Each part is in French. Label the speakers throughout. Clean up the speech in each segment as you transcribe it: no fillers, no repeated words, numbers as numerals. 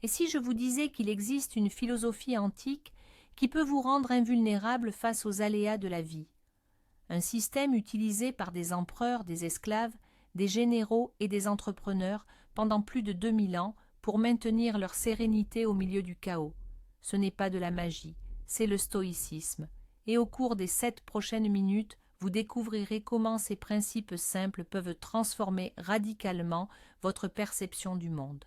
Speaker 1: Et si je vous disais qu'il existe une philosophie antique qui peut vous rendre invulnérable face aux aléas de la vie? Un système utilisé par des empereurs, des esclaves, des généraux et des entrepreneurs pendant plus de 2000 ans pour maintenir leur sérénité au milieu du chaos. Ce n'est pas de la magie, c'est le stoïcisme. Et au cours des 7 prochaines minutes, vous découvrirez comment ces principes simples peuvent transformer radicalement votre perception du monde.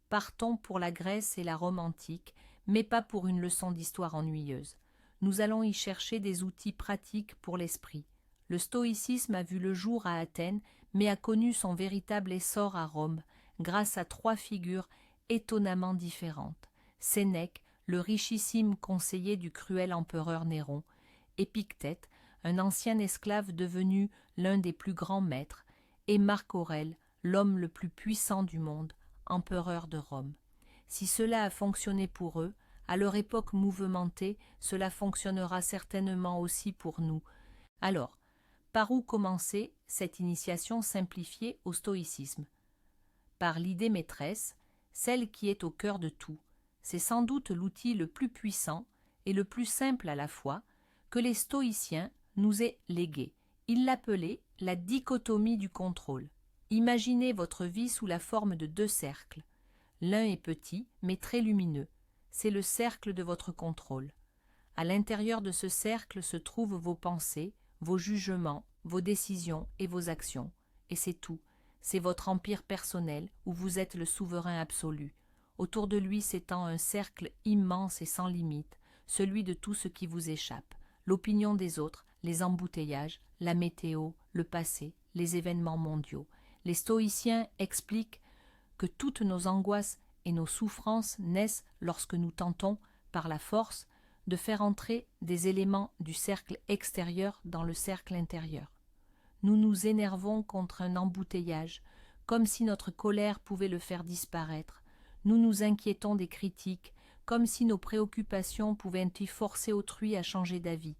Speaker 1: Partons pour la Grèce et la Rome antique, mais pas pour une leçon d'histoire ennuyeuse. Nous allons y chercher des outils pratiques pour l'esprit. Le stoïcisme a vu le jour à Athènes, mais a connu son véritable essor à Rome, grâce à 3 figures étonnamment différentes. Sénèque, le richissime conseiller du cruel empereur Néron, Épictète, un ancien esclave devenu l'un des plus grands maîtres, et Marc Aurèle, l'homme le plus puissant du monde, empereur de Rome. Si cela a fonctionné pour eux, à leur époque mouvementée, cela fonctionnera certainement aussi pour nous. Alors, par où commencer cette initiation simplifiée au stoïcisme? Par l'idée maîtresse, celle qui est au cœur de tout. C'est sans doute l'outil le plus puissant et le plus simple à la fois que les stoïciens nous aient légué. Ils l'appelaient la dichotomie du contrôle. Imaginez votre vie sous la forme de 2 cercles. L'un est petit, mais très lumineux. C'est le cercle de votre contrôle. À l'intérieur de ce cercle se trouvent vos pensées, vos jugements, vos décisions et vos actions. Et c'est tout. C'est votre empire personnel où vous êtes le souverain absolu. Autour de lui s'étend un cercle immense et sans limite, celui de tout ce qui vous échappe. L'opinion des autres, les embouteillages, la météo, le passé, les événements mondiaux. Les stoïciens expliquent que toutes nos angoisses et nos souffrances naissent lorsque nous tentons, par la force, de faire entrer des éléments du cercle extérieur dans le cercle intérieur. Nous nous énervons contre un embouteillage, comme si notre colère pouvait le faire disparaître. Nous nous inquiétons des critiques, comme si nos préoccupations pouvaient y forcer autrui à changer d'avis.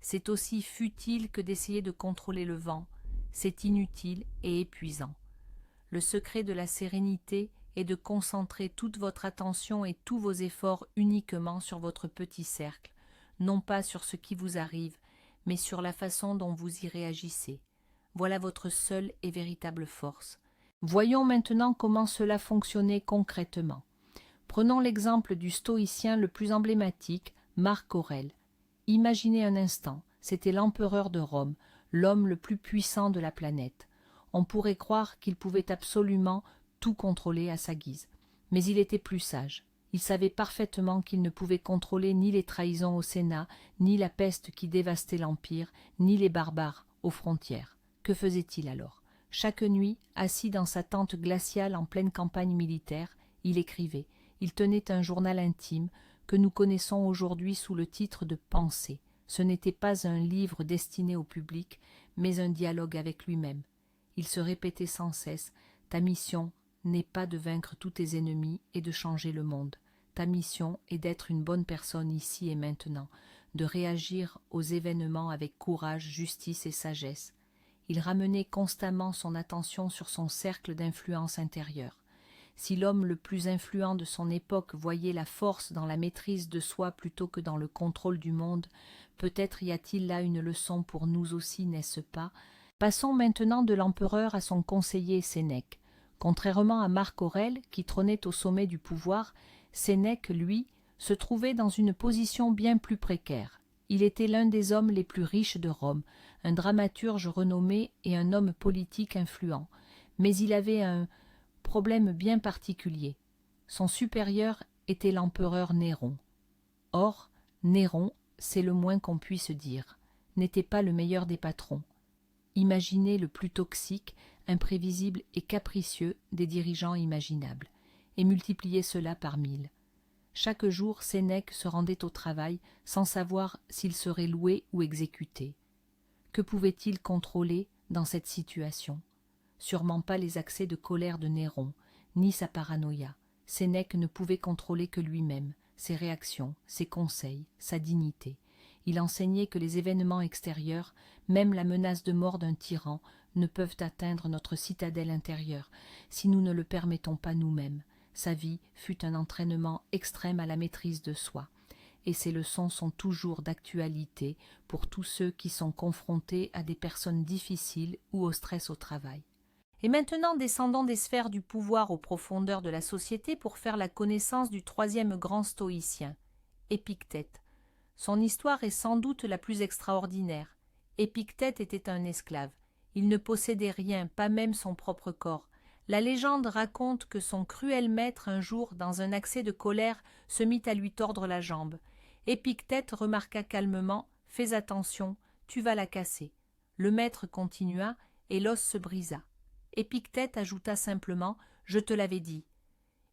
Speaker 1: C'est aussi futile que d'essayer de contrôler le vent. C'est inutile et épuisant. Le secret de la sérénité est de concentrer toute votre attention et tous vos efforts uniquement sur votre petit cercle, non pas sur ce qui vous arrive, mais sur la façon dont vous y réagissez. Voilà votre seule et véritable force. Voyons maintenant comment cela fonctionnait concrètement. Prenons l'exemple du stoïcien le plus emblématique, Marc Aurèle. Imaginez un instant, c'était l'empereur de Rome, l'homme le plus puissant de la planète. On pourrait croire qu'il pouvait absolument tout contrôler à sa guise. Mais il était plus sage. Il savait parfaitement qu'il ne pouvait contrôler ni les trahisons au Sénat, ni la peste qui dévastait l'Empire, ni les barbares aux frontières. Que faisait-il alors? Chaque nuit, assis dans sa tente glaciale en pleine campagne militaire, il écrivait. Il tenait un journal intime que nous connaissons aujourd'hui sous le titre de Pensées. Ce n'était pas un livre destiné au public, mais un dialogue avec lui-même. Il se répétait sans cesse « Ta mission n'est pas de vaincre tous tes ennemis et de changer le monde. Ta mission est d'être une bonne personne ici et maintenant, de réagir aux événements avec courage, justice et sagesse. » Il ramenait constamment son attention sur son cercle d'influence intérieure. Si l'homme le plus influent de son époque voyait la force dans la maîtrise de soi plutôt que dans le contrôle du monde, peut-être y a-t-il là une leçon pour nous aussi, n'est-ce pas? Passons maintenant de l'empereur à son conseiller Sénèque. Contrairement à Marc Aurèle, qui trônait au sommet du pouvoir, Sénèque, lui, se trouvait dans une position bien plus précaire. Il était l'un des hommes les plus riches de Rome, un dramaturge renommé et un homme politique influent. Mais il avait un problème bien particulier. Son supérieur était l'empereur Néron. Or, Néron, c'est le moins qu'on puisse dire, n'était pas le meilleur des patrons. Imaginez le plus toxique, imprévisible et capricieux des dirigeants imaginables, et multipliez cela par 1000. Chaque jour, Sénèque se rendait au travail sans savoir s'il serait loué ou exécuté. Que pouvait-il contrôler dans cette situation? Sûrement pas les accès de colère de Néron, ni sa paranoïa. Sénèque ne pouvait contrôler que lui-même, ses réactions, ses conseils, sa dignité. Il enseignait que les événements extérieurs, même la menace de mort d'un tyran, ne peuvent atteindre notre citadelle intérieure si nous ne le permettons pas nous-mêmes. sa vie fut un entraînement extrême à la maîtrise de soi. Et ces leçons sont toujours d'actualité pour tous ceux qui sont confrontés à des personnes difficiles ou au stress au travail. Et maintenant, descendons des sphères du pouvoir aux profondeurs de la société pour faire la connaissance du troisième grand stoïcien, Épictète. Son histoire est sans doute la plus extraordinaire. Épictète était un esclave. Il ne possédait rien, pas même son propre corps. La légende raconte que son cruel maître, un jour, dans un accès de colère, se mit à lui tordre la jambe. Épictète remarqua calmement « Fais attention, tu vas la casser ». Le maître continua, et l'os se brisa. Épictète ajouta simplement « Je te l'avais dit ».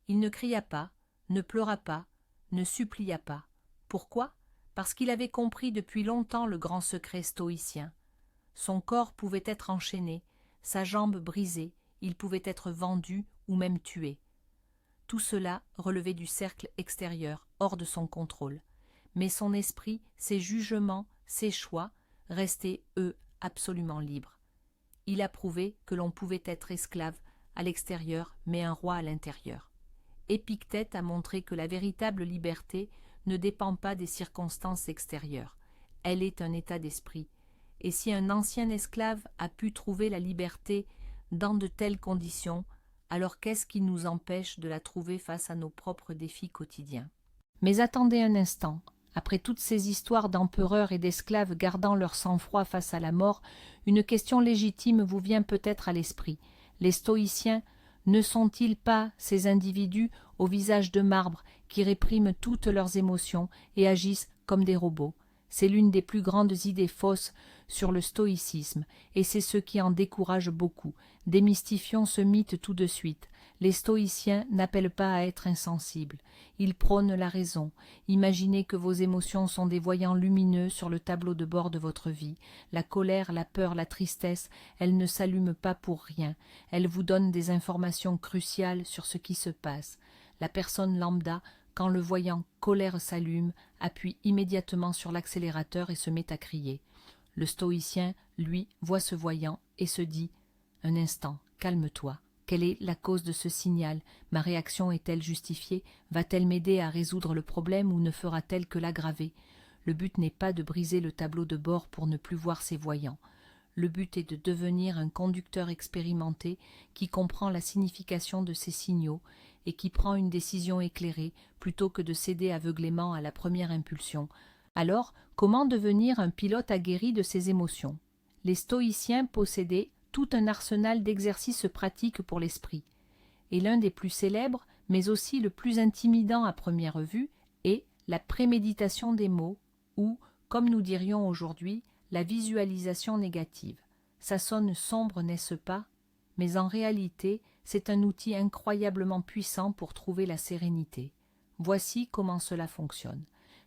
Speaker 1: Il ne cria pas, ne pleura pas, ne supplia pas. Pourquoi ? Parce qu'il avait compris depuis longtemps le grand secret stoïcien. Son corps pouvait être enchaîné, sa jambe brisée, il pouvait être vendu ou même tué. Tout cela relevait du cercle extérieur, hors de son contrôle. Mais son esprit, ses jugements, ses choix, restaient, eux, absolument libres. Il a prouvé que l'on pouvait être esclave à l'extérieur, mais un roi à l'intérieur. Épictète a montré que la véritable liberté ne dépend pas des circonstances extérieures. Elle est un état d'esprit. Et si un ancien esclave a pu trouver la liberté dans de telles conditions, alors qu'est-ce qui nous empêche de la trouver face à nos propres défis quotidiens ? Mais attendez un instant. Après toutes ces histoires d'empereurs et d'esclaves gardant leur sang-froid face à la mort, une question légitime vous vient peut-être à l'esprit. Les stoïciens ne sont-ils pas ces individus au visage de marbre qui répriment toutes leurs émotions et agissent comme des robots ? C'est l'une des plus grandes idées fausses sur le stoïcisme, et c'est ce qui en décourage beaucoup. Démystifions ce mythe tout de suite. Les stoïciens n'appellent pas à être insensibles. Ils prônent la raison. Imaginez que vos émotions sont des voyants lumineux sur le tableau de bord de votre vie. La colère, la peur, la tristesse, elles ne s'allument pas pour rien. Elles vous donnent des informations cruciales sur ce qui se passe. La personne lambda, quand le voyant colère s'allume, appuie immédiatement sur l'accélérateur et se met à crier. Le stoïcien, lui, voit ce voyant et se dit « Un instant, calme-toi. Quelle est la cause de ce signal? Ma réaction est-elle justifiée? Va-t-elle m'aider à résoudre le problème ou ne fera-t-elle que l'aggraver? Le but n'est pas de briser le tableau de bord pour ne plus voir ses voyants. Le but est de devenir un conducteur expérimenté qui comprend la signification de ces signaux et qui prend une décision éclairée plutôt que de céder aveuglément à la première impulsion. Alors, comment devenir un pilote aguerri de ses émotions? Les stoïciens possédaient tout un arsenal d'exercices pratiques pour l'esprit. Et l'un des plus célèbres, mais aussi le plus intimidant à première vue, est la préméditation des mots, ou, comme nous dirions aujourd'hui, la visualisation négative. Ça sonne sombre, n'est-ce pas? Mais en réalité, c'est un outil incroyablement puissant pour trouver la sérénité. Voici comment cela fonctionne.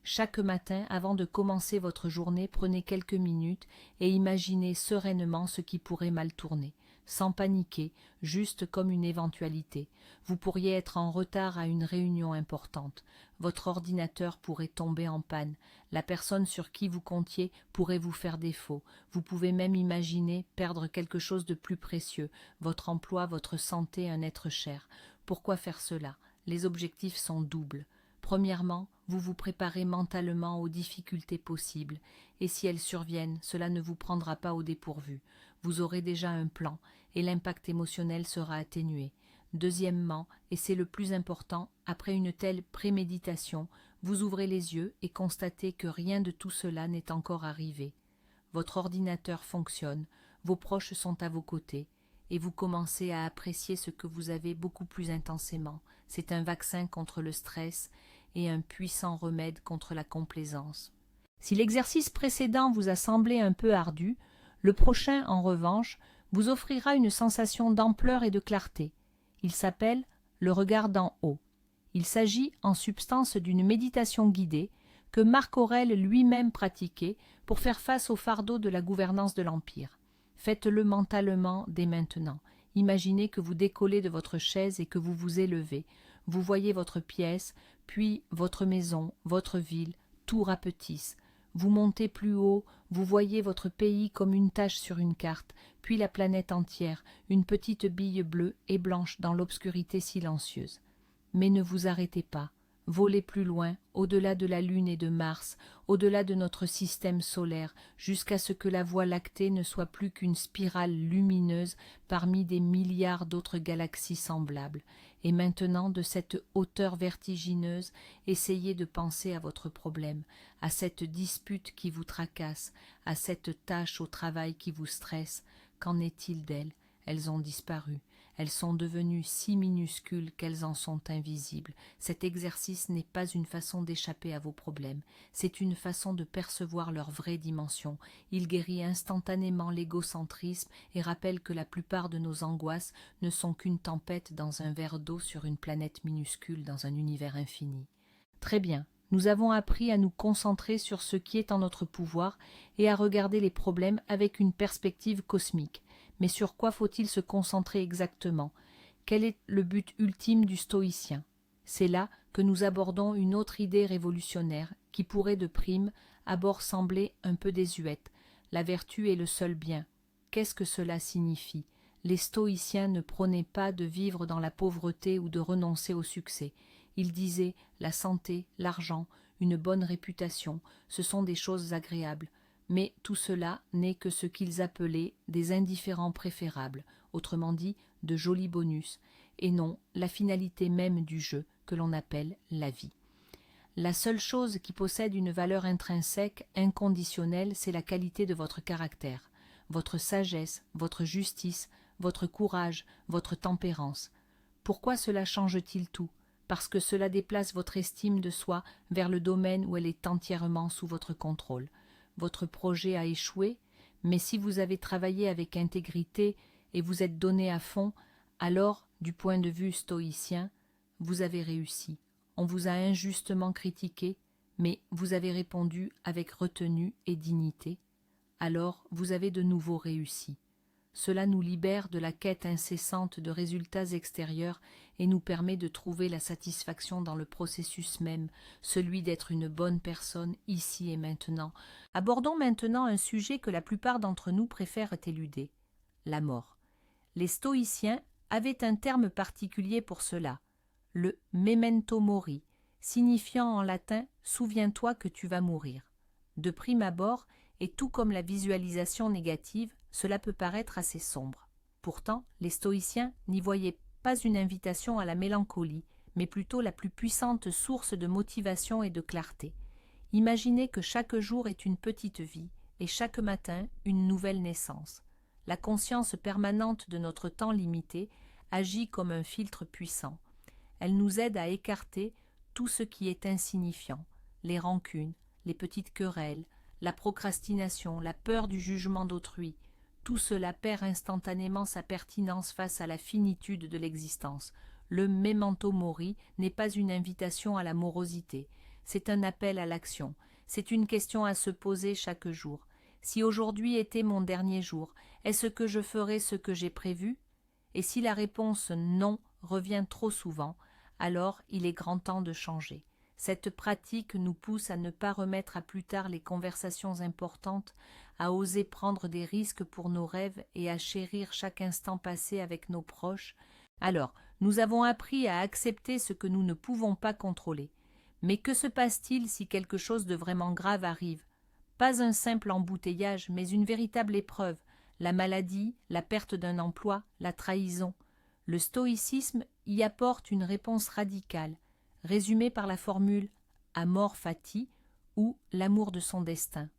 Speaker 1: Chaque matin, avant de commencer votre journée, prenez quelques minutes et imaginez sereinement ce qui pourrait mal tourner, sans paniquer, juste comme une éventualité. Vous pourriez être en retard à une réunion importante. Votre ordinateur pourrait tomber en panne. La personne sur qui vous comptiez pourrait vous faire défaut. Vous pouvez même imaginer perdre quelque chose de plus précieux, votre emploi, votre santé, un être cher. Pourquoi faire cela? Les objectifs sont doubles. Premièrement, vous vous préparez mentalement aux difficultés possibles, et si elles surviennent, cela ne vous prendra pas au dépourvu. Vous aurez déjà un plan, et l'impact émotionnel sera atténué. Deuxièmement, et c'est le plus important, après une telle préméditation, vous ouvrez les yeux et constatez que rien de tout cela n'est encore arrivé. Votre ordinateur fonctionne, vos proches sont à vos côtés, et vous commencez à apprécier ce que vous avez beaucoup plus intensément. C'est un vaccin contre le stress et un puissant remède contre la complaisance. Si l'exercice précédent vous a semblé un peu ardu, le prochain, en revanche, vous offrira une sensation d'ampleur et de clarté. Il s'appelle le regard d'en haut. Il s'agit en substance d'une méditation guidée que Marc Aurèle lui-même pratiquait pour faire face au fardeau de la gouvernance de l'Empire. Faites-le mentalement dès maintenant. Imaginez que vous décollez de votre chaise et que vous vous élevez. Vous voyez votre pièce, puis votre maison, votre ville, tout rapetisse. Vous montez plus haut, vous voyez votre pays comme une tache sur une carte, puis la planète entière, une petite bille bleue et blanche dans l'obscurité silencieuse. Mais ne vous arrêtez pas. Volez plus loin, au-delà de la Lune et de Mars, au-delà de notre système solaire, jusqu'à ce que la Voie lactée ne soit plus qu'une spirale lumineuse parmi des milliards d'autres galaxies semblables. Et maintenant, de cette hauteur vertigineuse, essayez de penser à votre problème, à cette dispute qui vous tracasse, à cette tâche au travail qui vous stresse. Qu'en est-il d'elles? Elles ont disparu. Elles sont devenues si minuscules qu'elles en sont invisibles. Cet exercice n'est pas une façon d'échapper à vos problèmes, c'est une façon de percevoir leur vraie dimension. Il guérit instantanément l'égocentrisme et rappelle que la plupart de nos angoisses ne sont qu'une tempête dans un verre d'eau sur une planète minuscule dans un univers infini. Très bien, nous avons appris à nous concentrer sur ce qui est en notre pouvoir et à regarder les problèmes avec une perspective cosmique. Mais sur quoi faut-il se concentrer exactement? Quel est le but ultime du stoïcien? C'est là que nous abordons une autre idée révolutionnaire qui pourrait de prime abord sembler un peu désuète. La vertu est le seul bien. Qu'est-ce que cela signifie? Les stoïciens ne prônaient pas de vivre dans la pauvreté ou de renoncer au succès. Ils disaient la santé, l'argent, une bonne réputation, ce sont des choses agréables. Mais tout cela n'est que ce qu'ils appelaient des indifférents préférables, autrement dit de jolis bonus, et non la finalité même du jeu que l'on appelle la vie. La seule chose qui possède une valeur intrinsèque, inconditionnelle, c'est la qualité de votre caractère, votre sagesse, votre justice, votre courage, votre tempérance. Pourquoi cela change-t-il tout? Parce que cela déplace votre estime de soi vers le domaine où elle est entièrement sous votre contrôle. Votre projet a échoué, mais si vous avez travaillé avec intégrité et vous êtes donné à fond, alors, du point de vue stoïcien, vous avez réussi. On vous a injustement critiqué, mais vous avez répondu avec retenue et dignité. Alors, vous avez de nouveau réussi. Cela nous libère de la quête incessante de résultats extérieurs et nous permet de trouver la satisfaction dans le processus même, celui d'être une bonne personne ici et maintenant. Abordons maintenant un sujet que la plupart d'entre nous préfèrent éluder, la mort. Les stoïciens avaient un terme particulier pour cela, le memento mori, signifiant en latin « souviens-toi que tu vas mourir ». De prime abord, et tout comme la visualisation négative, cela peut paraître assez sombre. Pourtant, les stoïciens n'y voyaient pas une invitation à la mélancolie, mais plutôt la plus puissante source de motivation et de clarté. Imaginez que chaque jour est une petite vie, et chaque matin une nouvelle naissance. La conscience permanente de notre temps limité agit comme un filtre puissant. Elle nous aide à écarter tout ce qui est insignifiant, les rancunes, les petites querelles, la procrastination, la peur du jugement d'autrui. Tout cela perd instantanément sa pertinence face à la finitude de l'existence. Le memento mori n'est pas une invitation à la morosité, c'est un appel à l'action, c'est une question à se poser chaque jour. Si aujourd'hui était mon dernier jour, est-ce que je ferai ce que j'ai prévu? Et si la réponse non revient trop souvent, alors il est grand temps de changer. Cette pratique nous pousse à ne pas remettre à plus tard les conversations importantes, à oser prendre des risques pour nos rêves et à chérir chaque instant passé avec nos proches. Alors, nous avons appris à accepter ce que nous ne pouvons pas contrôler. Mais que se passe-t-il si quelque chose de vraiment grave arrive? Pas un simple embouteillage, mais une véritable épreuve, la maladie, la perte d'un emploi, la trahison. Le stoïcisme y apporte une réponse radicale, résumée par la formule « amor fati » ou « l'amour de son destin ».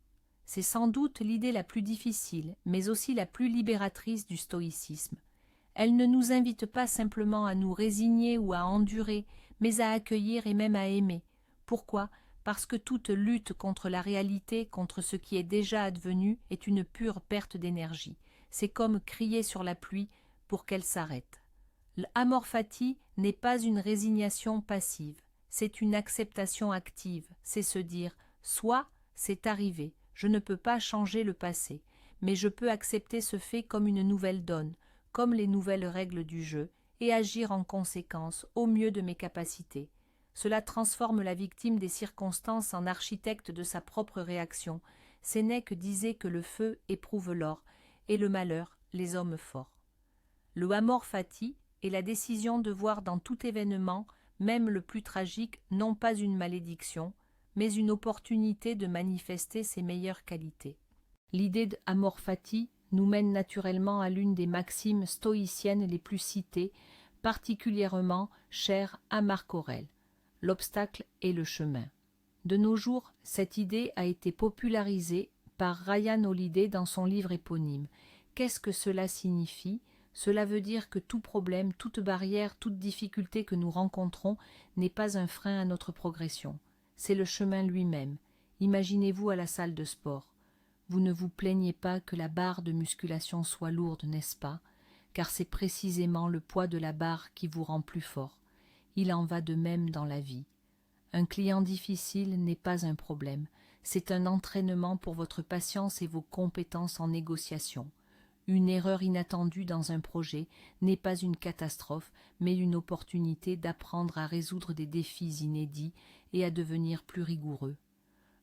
Speaker 1: C'est sans doute l'idée la plus difficile, mais aussi la plus libératrice du stoïcisme. Elle ne nous invite pas simplement à nous résigner ou à endurer, mais à accueillir et même à aimer. Pourquoi? Parce que toute lutte contre la réalité, contre ce qui est déjà advenu, est une pure perte d'énergie. C'est comme crier sur la pluie pour qu'elle s'arrête. L'amor fati n'est pas une résignation passive, c'est une acceptation active, c'est se dire « soit c'est arrivé, je ne peux pas changer le passé, mais je peux accepter ce fait comme une nouvelle donne, comme les nouvelles règles du jeu, et agir en conséquence au mieux de mes capacités. » Cela transforme la victime des circonstances en architecte de sa propre réaction. Sénèque disait que le feu éprouve l'or, et le malheur les hommes forts. Le amor fati est la décision de voir dans tout événement même le plus tragique, non pas une malédiction, mais une opportunité de manifester ses meilleures qualités. L'idée d'amor fati nous mène naturellement à l'une des maximes stoïciennes les plus citées, particulièrement chère à Marc Aurèle. L'obstacle est le chemin. De nos jours, cette idée a été popularisée par Ryan Holiday dans son livre éponyme. Qu'est-ce que cela signifie ? Cela veut dire que tout problème, toute barrière, toute difficulté que nous rencontrons n'est pas un frein à notre progression. C'est le chemin lui-même. Imaginez-vous à la salle de sport. Vous ne vous plaignez pas que la barre de musculation soit lourde, n'est-ce pas ? Car c'est précisément le poids de la barre qui vous rend plus fort. Il en va de même dans la vie. Un client difficile n'est pas un problème, c'est un entraînement pour votre patience et vos compétences en négociation. Une erreur inattendue dans un projet n'est pas une catastrophe, mais une opportunité d'apprendre à résoudre des défis inédits et à devenir plus rigoureux.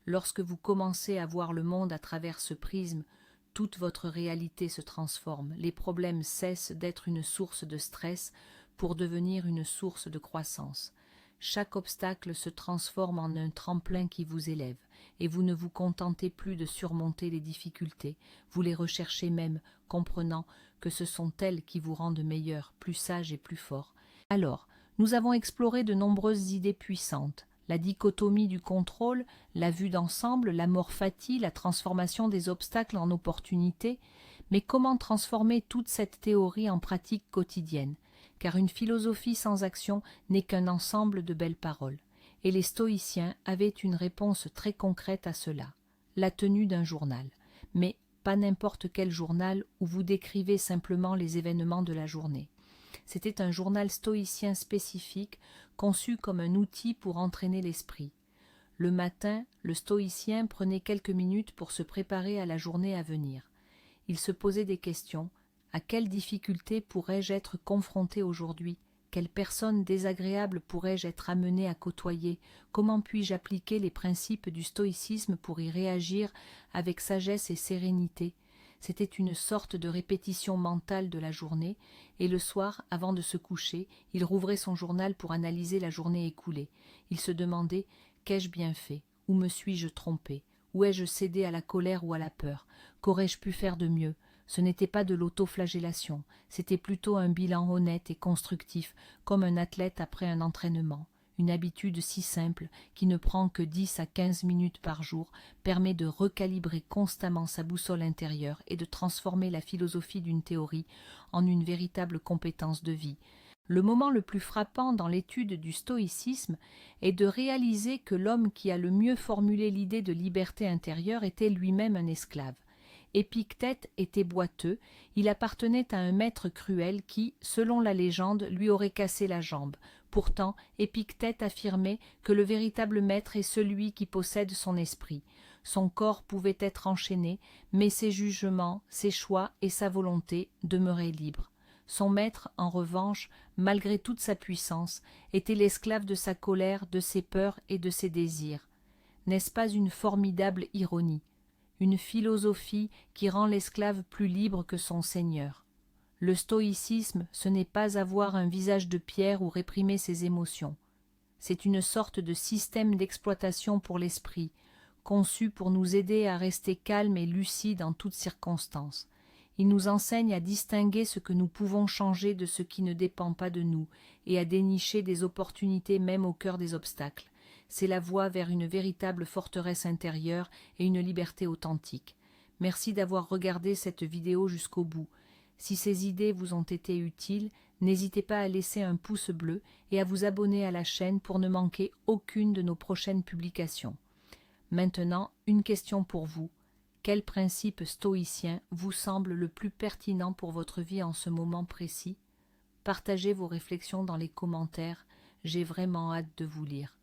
Speaker 1: Lorsque vous commencez à voir le monde à travers ce prisme, toute votre réalité se transforme, les problèmes cessent d'être une source de stress pour devenir une source de croissance. Chaque obstacle se transforme en un tremplin qui vous élève, et vous ne vous contentez plus de surmonter les difficultés, vous les recherchez même, comprenant que ce sont elles qui vous rendent meilleur, plus sage et plus fort. Alors, nous avons exploré de nombreuses idées puissantes, la dichotomie du contrôle, la vue d'ensemble, l'amor fati, la transformation des obstacles en opportunités, mais comment transformer toute cette théorie en pratique quotidienne ? Car une philosophie sans action n'est qu'un ensemble de belles paroles. Et les stoïciens avaient une réponse très concrète à cela, la tenue d'un journal. Mais pas n'importe quel journal où vous décrivez simplement les événements de la journée. C'était un journal stoïcien spécifique, conçu comme un outil pour entraîner l'esprit. Le matin, le stoïcien prenait quelques minutes pour se préparer à la journée à venir. Il se posait des questions. À quelles difficultés pourrais-je être confronté aujourd'hui ? Quelle personne désagréable pourrais-je être amené à côtoyer ? Comment puis-je appliquer les principes du stoïcisme pour y réagir avec sagesse et sérénité ? C'était une sorte de répétition mentale de la journée, et le soir, avant de se coucher, il rouvrait son journal pour analyser la journée écoulée. Il se demandait « Qu'ai-je bien fait ? Où me suis-je trompé ? Où ai-je cédé à la colère ou à la peur ? Qu'aurais-je pu faire de mieux ? » Ce n'était pas de l'autoflagellation, c'était plutôt un bilan honnête et constructif, comme un athlète après un entraînement. Une habitude si simple, qui ne prend que 10 à 15 minutes par jour, permet de recalibrer constamment sa boussole intérieure et de transformer la philosophie d'une théorie en une véritable compétence de vie. Le moment le plus frappant dans l'étude du stoïcisme est de réaliser que l'homme qui a le mieux formulé l'idée de liberté intérieure était lui-même un esclave. Épictète était boiteux, il appartenait à un maître cruel qui, selon la légende, lui aurait cassé la jambe. Pourtant, Épictète affirmait que le véritable maître est celui qui possède son esprit. Son corps pouvait être enchaîné, mais ses jugements, ses choix et sa volonté demeuraient libres. Son maître, en revanche, malgré toute sa puissance, était l'esclave de sa colère, de ses peurs et de ses désirs. N'est-ce pas une formidable ironie ? Une philosophie qui rend l'esclave plus libre que son seigneur. Le stoïcisme, ce n'est pas avoir un visage de pierre ou réprimer ses émotions. C'est une sorte de système d'exploitation pour l'esprit, conçu pour nous aider à rester calmes et lucides en toutes circonstances. Il nous enseigne à distinguer ce que nous pouvons changer de ce qui ne dépend pas de nous et à dénicher des opportunités même au cœur des obstacles. C'est la voie vers une véritable forteresse intérieure et une liberté authentique. Merci d'avoir regardé cette vidéo jusqu'au bout. Si ces idées vous ont été utiles, n'hésitez pas à laisser un pouce bleu et à vous abonner à la chaîne pour ne manquer aucune de nos prochaines publications. Maintenant, une question pour vous. Quel principe stoïcien vous semble le plus pertinent pour votre vie en ce moment précis ? Partagez vos réflexions dans les commentaires. J'ai vraiment hâte de vous lire.